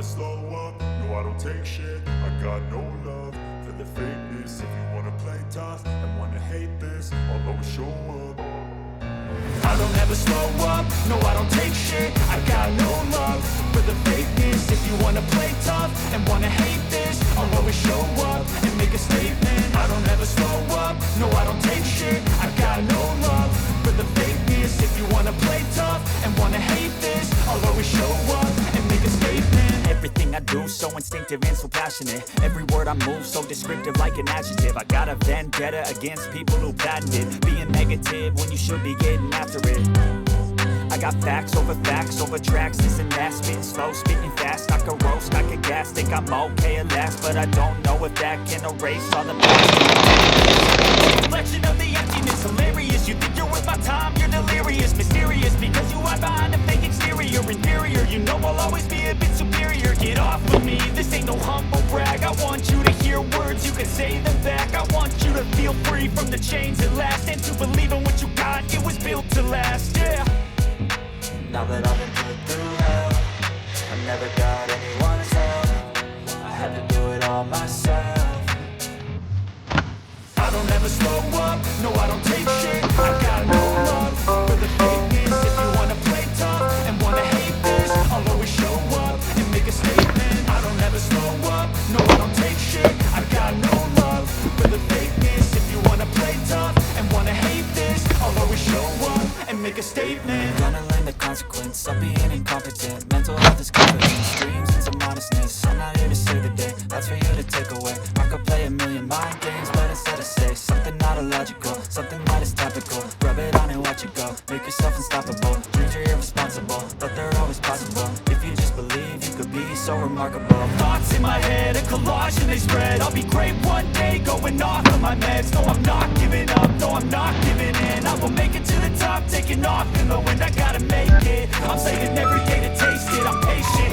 slow up, no I don't take shit. I got no love for the fakeness. If you wanna play tough and wanna hate this, I'll always show up. I don't ever slow up, no I don't take shit. I got no love for the fakeness. If you wanna play tough and wanna hate this, I'll always show up and make a statement. I don't ever slow up, no I don't take shit. I got no love for the fakeness. If you wanna play tough and wanna hate this, I'll always show up and make a statement. Everything I do so instinctive and so passionate. Every word I move so descriptive like an adjective. I got a vendetta against people who patented being negative when you should be getting after it. I got facts over tracks, this and that. Spitting slow, speaking fast, I could roast, I could gas. Think I'm okay at last, but I don't know if that can erase all the past. Reflection of the emptiness, hilarious. You think you're worth my time, you're delirious. Mysterious, because you hide behind a fake exterior. Inferior, you know I'll always be a bit superior. Get off of me, this ain't no humble brag. I want you to hear words, you can say them back. I want you to feel free from the chains at last, and to believe in what you got, it was built to last, yeah. Now that I've been put through hell, I never got anyone's help. I had to do it all myself. I don't ever slow up, no I don't take shit. I got no love for the fakeness. If you wanna play tough and wanna hate this, I'll always show up and make a statement. I don't ever slow up, no I don't take shit. I got no love for the fakeness. If you wanna play tough and wanna hate this, I'll always show up and make a statement. Gonna learn the consequence of being incompetent. Mental health is confidence, dreams and some honestness. I'm not here to save the day, that's for you to take away. I could play a million mind games, but instead I say something not illogical, something that is topical. Rub it on and watch it go, make yourself unstoppable. Dreams are irresponsible, but they're always possible. If you just believe, you could be so remarkable. Thoughts in my head, a collage and they spread. I'll be great one day, going off of my meds. No, I'm not giving up, no, I'm not giving in. I will make it to the top, taking off in the wind. I gotta make it, I'm saving every day to taste it. I'm patient,